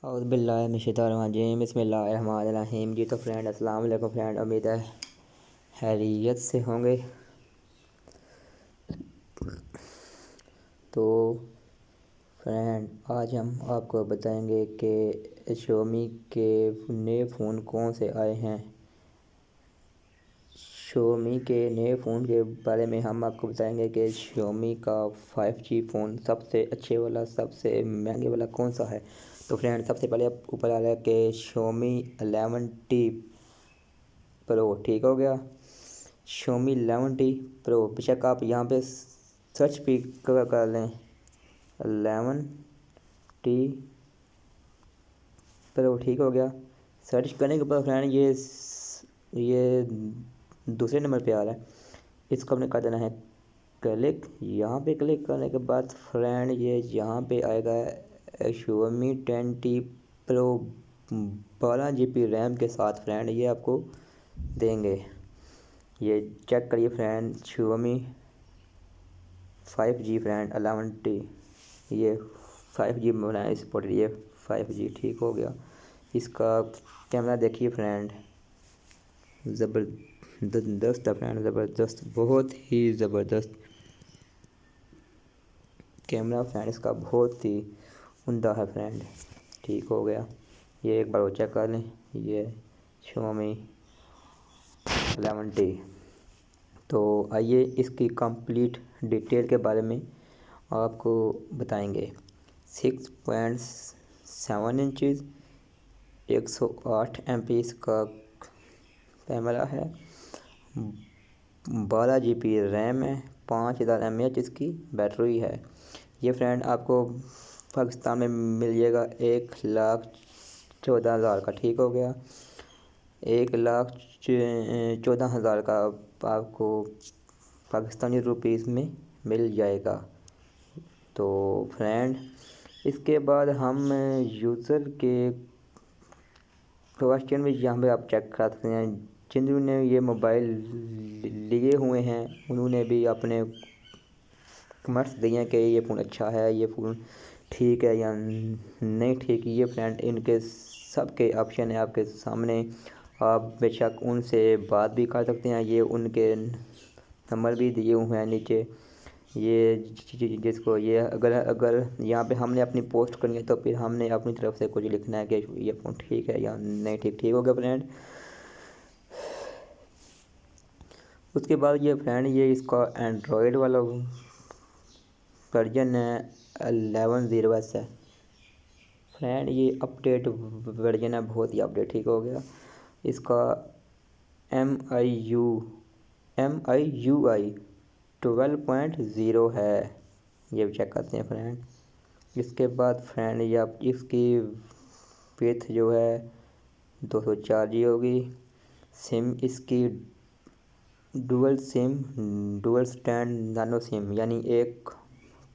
और बिल्लाहिमिनश्शैतानिर्रजीम बिस्मिल्लाहिर्रहमानिर्रहीम। जी तो फ्रेंड अस्सलाम वालेकुम फ्रेंड, उम्मीद है खैरियत से होंगे। तो फ्रेंड आज हम आपको बताएंगे कि शोमी के नए फ़ोन कौन से आए हैं। शोमी के नए फ़ोन के बारे में हम आपको बताएंगे कि शोमी का 5G फ़ोन सबसे अच्छे वाला सबसे महंगे वाला कौन सा है। तो फ्रेंड सबसे पहले ऊपर आ रहा है कि शोमी 11T प्रो, ठीक हो गया। शोमी 11T प्रो, बेशक आप यहाँ पे सर्च भी कर लें 11T प्रो, ठीक हो गया। सर्च करने के बाद फ्रेंड ये दूसरे नंबर पे आ रहा है, इसको हमने कर देना है क्लिक। यहाँ पे क्लिक करने के बाद फ्रेंड ये यहाँ पे आएगा शोमी 10T प्रो 12GB रैम के साथ। फ्रेंड ये आपको देंगे, ये चेक करिए फ्रेंड। शोमी 5G फ्रेंड 11T, ये 5G बनाया सपोर्ट, ये 5G, ठीक हो गया। इसका कैमरा देखिए फ्रेंड, ज़बरदस्त है फ्रेंड, ज़बरदस्त, बहुत ही ज़बरदस्त कैमरा फ्रेंड, इसका बहुत ही उम्दा है फ्रेंड, ठीक हो गया। ये एक बार चेक कर लें, ये शोमी 11T। तो आइए इसकी कंप्लीट डिटेल के बारे में आपको बताएंगे। 6.7 इंचज़ 108 MP इसका कैमरा है, 12GB रैम है, 5000 mAh इसकी बैटरी है। ये फ्रेंड आपको पाकिस्तान में मिल जाएगा 1,14,000 का, ठीक हो गया। 1,14,000 का आपको पाकिस्तानी रुपीस में मिल जाएगा। तो फ्रेंड इसके बाद हम यूज़र के क्वेश्चन में यहाँ पे आप चेक कर सकते हैं, जिन्होंने ये मोबाइल लिए हुए हैं उन्होंने भी अपने कमेंट्स दिए हैं कि ये फ़ोन अच्छा है, ये फ़ोन ठीक है या नहीं ठीक। ये फ्रेंड इनके सबके ऑप्शन है आपके सामने, आप बेशक उनसे बात भी कर सकते हैं। ये उनके नंबर भी दिए हुए हैं नीचे, ये जिसको ये अगर यहाँ पे हमने अपनी पोस्ट करनी है तो फिर हमने अपनी तरफ से कुछ लिखना है कि ये फ़ोन ठीक है या नहीं ठीक, ठीक हो गया फ्रेंड। उसके बाद ये फ्रेंड ये इसका एंड्रॉयड वाला वर्जन है 11 है फ्रेंड, ये अपडेट वर्जन है, बहुत ही अपडेट, ठीक हो गया। इसका MIUI 12.0 है, ये भी चेक करते हैं फ्रेंड। इसके बाद फ्रेंड ये आप इसकी विड्थ जो है 204G होगी। सिम इसकी डुअल स्टैंड नानो सिम, यानी एक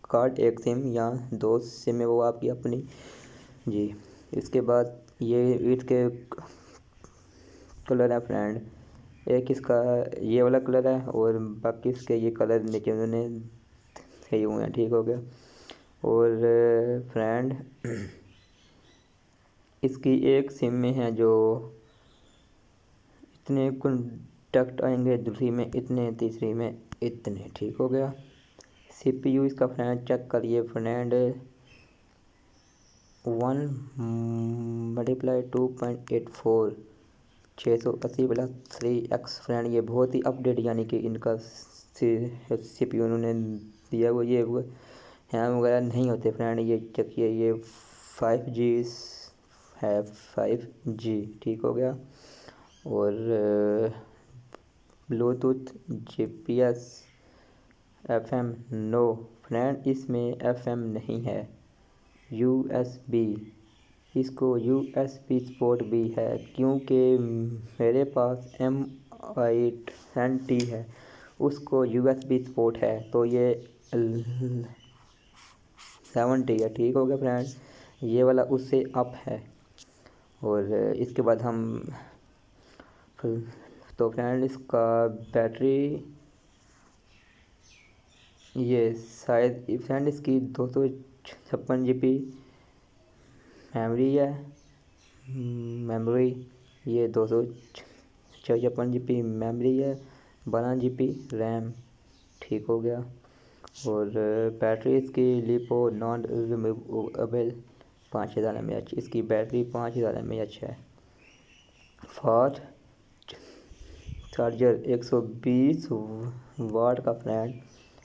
कार्ड एक सिम या दो सिम है वो आपकी अपनी जी। इसके बाद ये इसके कलर है फ्रेंड, एक इसका ये वाला कलर है और बाकी इसके ये कलर नीचे उन्होंने सही हुए हैं, ठीक हो गया। और फ्रेंड इसकी एक सिम में है जो इतने कॉन्टैक्ट आएंगे, दूसरी में इतने, तीसरी में इतने, ठीक हो गया। CPU इसका फ्रेंड चेक करिए फ्रेंड, 1 × 2.84 680+3x फ्रेंड, ये बहुत ही अपडेट यानी कि इनका CPU उन्होंने दिया हुआ, ये हैंग वगैरह नहीं होते फ्रेंड। ये चेकिए, ये 5G है, 5G, ठीक हो गया। और bluetooth GPS FM no friend, इसमें FM नहीं है। USB, इसको USB सपोर्ट भी है, क्योंकि मेरे पास MI10T है, उसको USB सपोर्ट है, तो ये 7T है, ठीक हो गया फ्रेंड। ये वाला उससे अप है। और इसके बाद हम तो फ्रेंड इसका बैटरी ये शायद फ्रेंड इसकी 256GB मेमोरी है, मेमोरी ये 256 GB मेमोरी है, 12 GB रैम। ठीक हो गया। और बैटरी इसकी लिपो नॉन रिमूवेबल 5000 mAh, इसकी बैटरी 5000 mAh है। फास्ट चार्जर 120 वाट का फ्रेंड,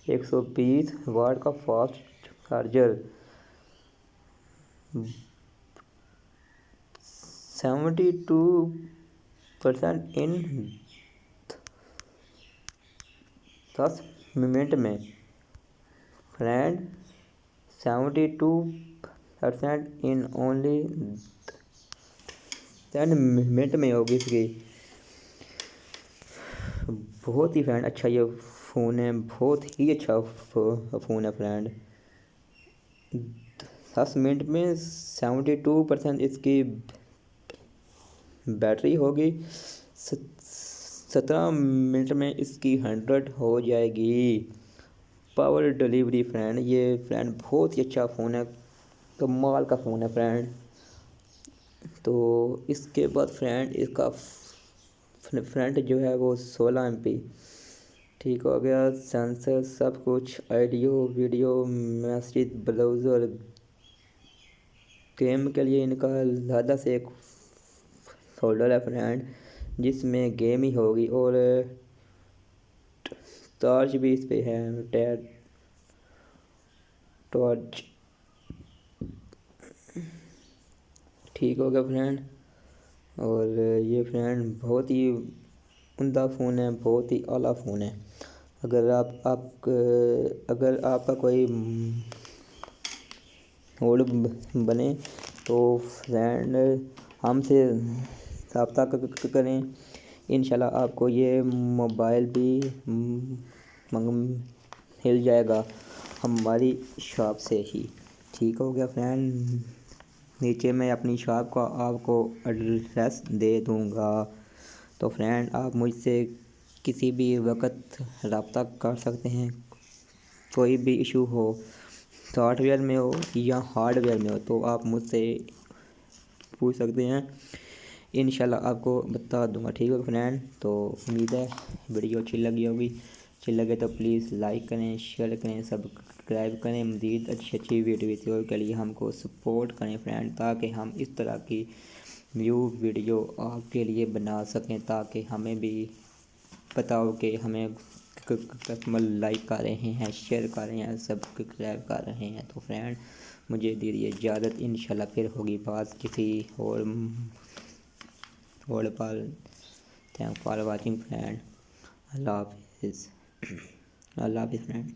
120 वाट का फास्ट चार्जर, 72% इन 10 मिनट में फ्रेंड, 72% इन ओनली 10 मिनट में होगी इसकी। बहुत ही फ्रेंड अच्छा ये फ़ोन है, बहुत ही अच्छा फ़ोन है फ्रेंड। 10 मिनट में 72% इसकी बैटरी होगी, 17 मिनट में इसकी 100 हो जाएगी। पावर डिलीवरी फ्रेंड, ये फ्रेंड बहुत ही अच्छा फ़ोन है, कमाल का फ़ोन है फ्रेंड। तो इसके बाद फ्रेंड इसका फ्रंट जो है वो 16 MP। ठीक हो गया। सेंसर सब कुछ, audio video message browser, game के लिए इनका ज़्यादा से एक फोल्डर है फ्रेंड, जिसमें गेम ही होगी। और टॉर्च भी इस पे है, टॉर्च। ठीक हो गया फ्रेंड। और ये फ्रेंड बहुत ही उम्दा फ़ोन है, बहुत ही आला फ़ोन है। अगर आपका कोई मूड बने तो फ्रेंड हमसे रब्ता करें, इंशाल्लाह आपको ये मोबाइल भी मिल जाएगा हमारी शॉप से ही। ठीक हो गया फ्रेंड। नीचे मैं अपनी शॉप का आपको एड्रेस दे दूँगा, तो फ्रेंड आप मुझसे किसी भी वक्त रब्ता कर सकते हैं। कोई भी इशू हो, सॉफ्टवेयर में हो या हार्डवेयर में हो, तो आप मुझसे पूछ सकते हैं, इंशाल्लाह आपको बता दूंगा। ठीक है फ्रेंड। तो उम्मीद है वीडियो अच्छी लगी होगी। अच्छी लगे तो प्लीज़ लाइक करें, शेयर करें, सब्सक्राइब करें। मज़ीद अच्छी वीडियो के लिए हमको सपोर्ट करें फ्रेंड, ताकि हम इस तरह की न्यू वीडियो आपके लिए बना सकें, ताकि हमें भी पता हो कि हमें कस्टमर लाइक कर रहे हैं, शेयर कर रहे हैं, सब्सक्राइब कर रहे हैं। तो फ्रेंड मुझे दीजिए इजाज़त, इंशाल्लाह फिर होगी बात किसी और पर। Thank for watching friend. अल्लाह हाफिज़। अल्लाह हाफिज़ फ्रेंड।